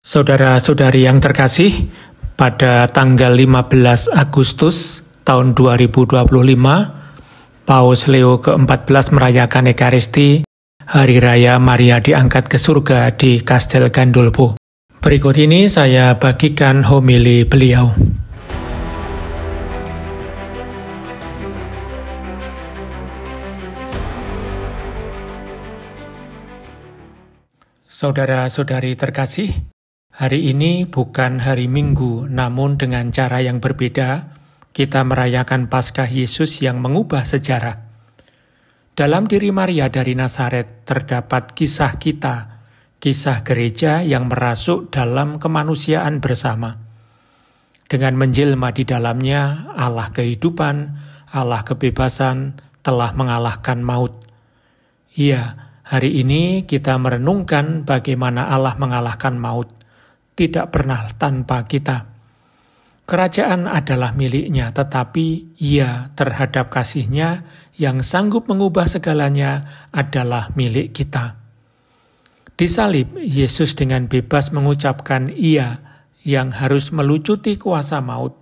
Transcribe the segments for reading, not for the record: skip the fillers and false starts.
Saudara-saudari yang terkasih, pada tanggal 15 Agustus tahun 2025, Paus Leo ke-14 merayakan Ekaristi, Hari Raya Maria diangkat ke surga di Castel Gandolfo. Berikut ini saya bagikan homili beliau. Saudara-saudari terkasih, hari ini bukan hari Minggu, namun dengan cara yang berbeda, kita merayakan Paskah Yesus yang mengubah sejarah. Dalam diri Maria dari Nazaret terdapat kisah kita, kisah gereja yang merasuk dalam kemanusiaan bersama. Dengan menjelma di dalamnya, Allah kehidupan, Allah kebebasan telah mengalahkan maut. Iya, hari ini kita merenungkan bagaimana Allah mengalahkan maut. Tidak pernah tanpa kita. Kerajaan adalah miliknya, tetapi Ia terhadap kasih-Nya yang sanggup mengubah segalanya adalah milik kita. Di salib, Yesus dengan bebas mengucapkan Ia yang harus melucuti kuasa maut.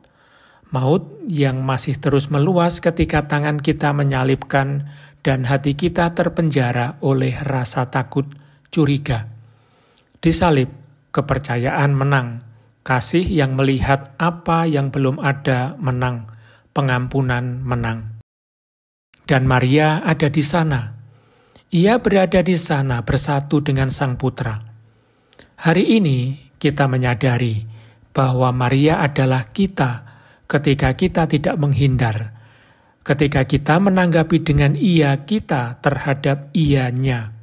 Maut yang masih terus meluas ketika tangan kita menyalibkan dan hati kita terpenjara oleh rasa takut, curiga. Di salib, kepercayaan menang, kasih yang melihat apa yang belum ada menang, pengampunan menang. Dan Maria ada di sana. Ia berada di sana bersatu dengan Sang Putra. Hari ini kita menyadari bahwa Maria adalah kita ketika kita tidak menghindar, ketika kita menanggapi dengan iya kita terhadap iyanya.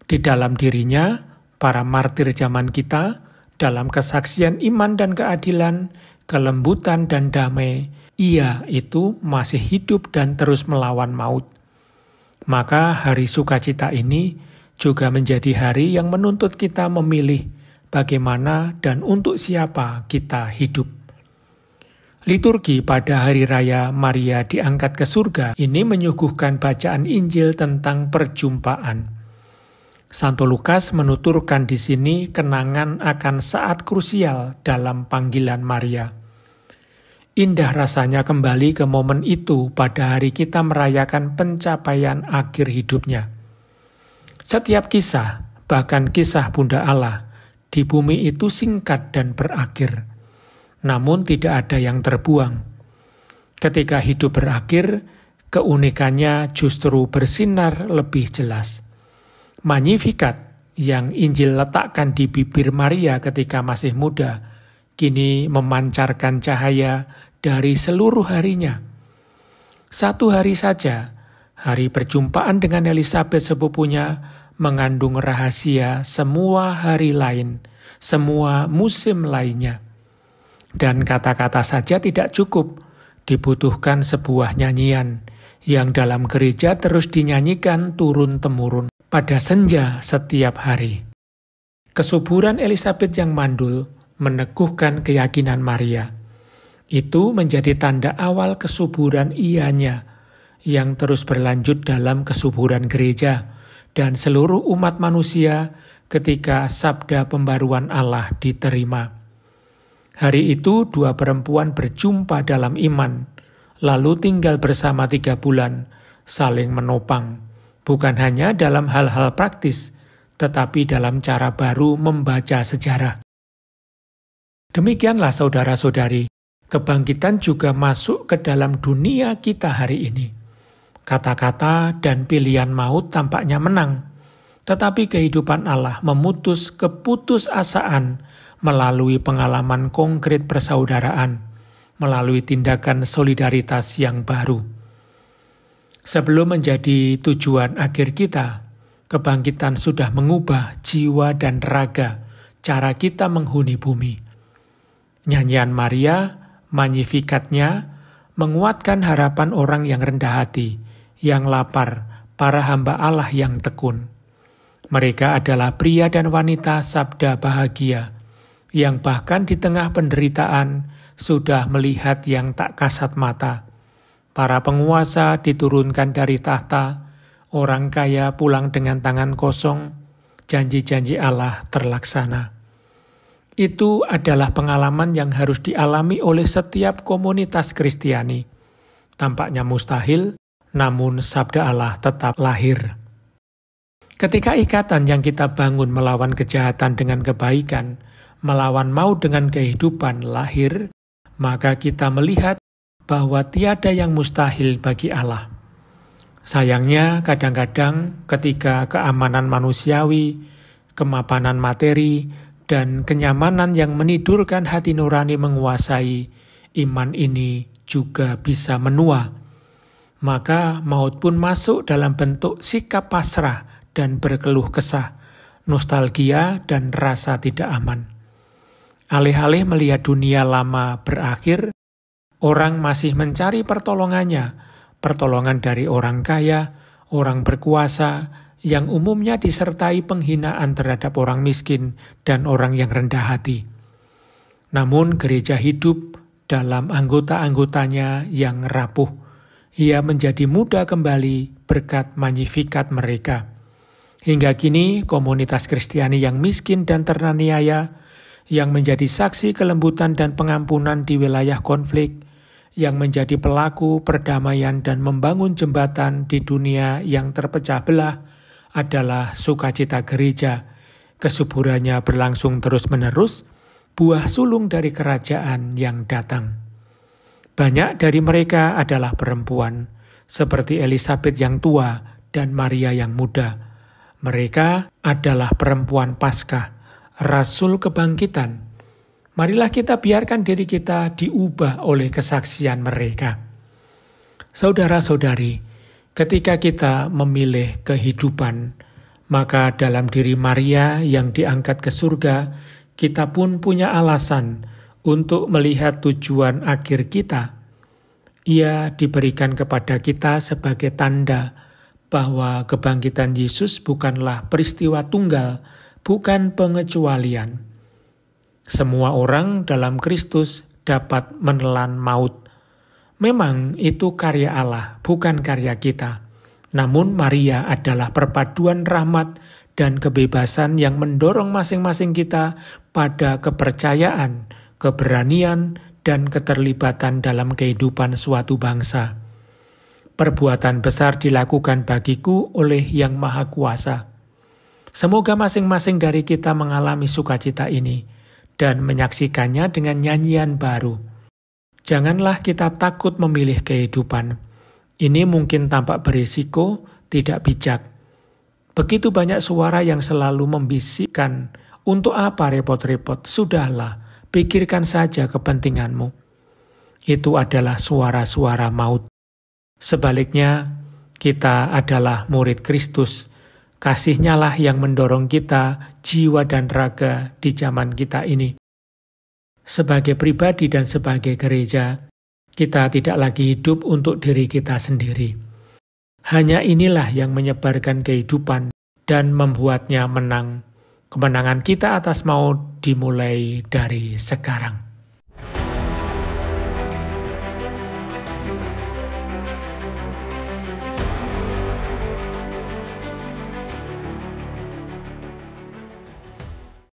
Di dalam dirinya, para martir zaman kita, dalam kesaksian iman dan keadilan, kelembutan dan damai, ia itu masih hidup dan terus melawan maut. Maka hari sukacita ini juga menjadi hari yang menuntut kita memilih bagaimana dan untuk siapa kita hidup. Liturgi pada Hari Raya Maria diangkat ke surga ini menyuguhkan bacaan Injil tentang perjumpaan. Santo Lukas menuturkan di sini kenangan akan saat krusial dalam panggilan Maria. Indah rasanya kembali ke momen itu pada hari kita merayakan pencapaian akhir hidupnya. Setiap kisah, bahkan kisah Bunda Allah, di bumi itu singkat dan berakhir. Namun tidak ada yang terbuang. Ketika hidup berakhir, keunikannya justru bersinar lebih jelas. Magnificat yang Injil letakkan di bibir Maria ketika masih muda, kini memancarkan cahaya dari seluruh harinya. Satu hari saja, hari perjumpaan dengan Elizabeth sepupunya mengandung rahasia semua hari lain, semua musim lainnya. Dan kata-kata saja tidak cukup, dibutuhkan sebuah nyanyian yang dalam gereja terus dinyanyikan turun-temurun pada senja setiap hari. Kesuburan Elizabeth yang mandul meneguhkan keyakinan Maria. Itu menjadi tanda awal kesuburan ianya yang terus berlanjut dalam kesuburan gereja dan seluruh umat manusia ketika sabda pembaruan Allah diterima. Hari itu dua perempuan berjumpa dalam iman, lalu tinggal bersama 3 bulan, saling menopang. Bukan hanya dalam hal-hal praktis, tetapi dalam cara baru membaca sejarah. Demikianlah saudara-saudari, kebangkitan juga masuk ke dalam dunia kita hari ini. Kata-kata dan pilihan maut tampaknya menang, tetapi kehidupan Allah memutus keputusasaan melalui pengalaman konkret persaudaraan, melalui tindakan solidaritas yang baru. Sebelum menjadi tujuan akhir kita, kebangkitan sudah mengubah jiwa dan raga, cara kita menghuni bumi. Nyanyian Maria, Magnificatnya, menguatkan harapan orang yang rendah hati, yang lapar, para hamba Allah yang tekun. Mereka adalah pria dan wanita sabda bahagia, yang bahkan di tengah penderitaan sudah melihat yang tak kasat mata. Para penguasa diturunkan dari tahta, orang kaya pulang dengan tangan kosong, janji-janji Allah terlaksana. Itu adalah pengalaman yang harus dialami oleh setiap komunitas Kristiani. Tampaknya mustahil, namun sabda Allah tetap lahir. Ketika ikatan yang kita bangun melawan kejahatan dengan kebaikan, melawan maut dengan kehidupan lahir, maka kita melihat bahwa tiada yang mustahil bagi Allah. Sayangnya kadang-kadang ketika keamanan manusiawi, kemapanan materi, dan kenyamanan yang menidurkan hati nurani menguasai, iman ini juga bisa menua. Maka maut pun masuk dalam bentuk sikap pasrah dan berkeluh kesah, nostalgia dan rasa tidak aman. Alih-alih melihat dunia lama berakhir, orang masih mencari pertolongannya, pertolongan dari orang kaya, orang berkuasa, yang umumnya disertai penghinaan terhadap orang miskin dan orang yang rendah hati. Namun gereja hidup dalam anggota-anggotanya yang rapuh. Ia menjadi muda kembali berkat magnifikat mereka. Hingga kini komunitas Kristiani yang miskin dan teraniaya, yang menjadi saksi kelembutan dan pengampunan di wilayah konflik, yang menjadi pelaku perdamaian dan membangun jembatan di dunia yang terpecah belah, adalah sukacita gereja. Kesuburannya berlangsung terus-menerus, buah sulung dari kerajaan yang datang. Banyak dari mereka adalah perempuan, seperti Elisabet yang tua dan Maria yang muda. Mereka adalah perempuan Paskah, rasul kebangkitan. Marilah kita biarkan diri kita diubah oleh kesaksian mereka. Saudara-saudari, ketika kita memilih kehidupan, maka dalam diri Maria yang diangkat ke surga, kita pun punya alasan untuk melihat tujuan akhir kita. Ia diberikan kepada kita sebagai tanda bahwa kebangkitan Yesus bukanlah peristiwa tunggal, bukan pengecualian. Semua orang dalam Kristus dapat menelan maut. Memang itu karya Allah, bukan karya kita. Namun Maria adalah perpaduan rahmat dan kebebasan yang mendorong masing-masing kita pada kepercayaan, keberanian, dan keterlibatan dalam kehidupan suatu bangsa. Perbuatan besar dilakukan bagiku oleh Yang Maha Kuasa. Semoga masing-masing dari kita mengalami sukacita ini dan menyaksikannya dengan nyanyian baru. Janganlah kita takut memilih kehidupan. Ini mungkin tampak berisiko, tidak bijak. Begitu banyak suara yang selalu membisikkan, untuk apa repot-repot? Sudahlah, pikirkan saja kepentinganmu. Itu adalah suara-suara maut. Sebaliknya, kita adalah murid Kristus. Kasih-Nya lah yang mendorong kita, jiwa dan raga di zaman kita ini. Sebagai pribadi dan sebagai gereja, kita tidak lagi hidup untuk diri kita sendiri. Hanya inilah yang menyebarkan kehidupan dan membuatnya menang. Kemenangan kita atas maut dimulai dari sekarang.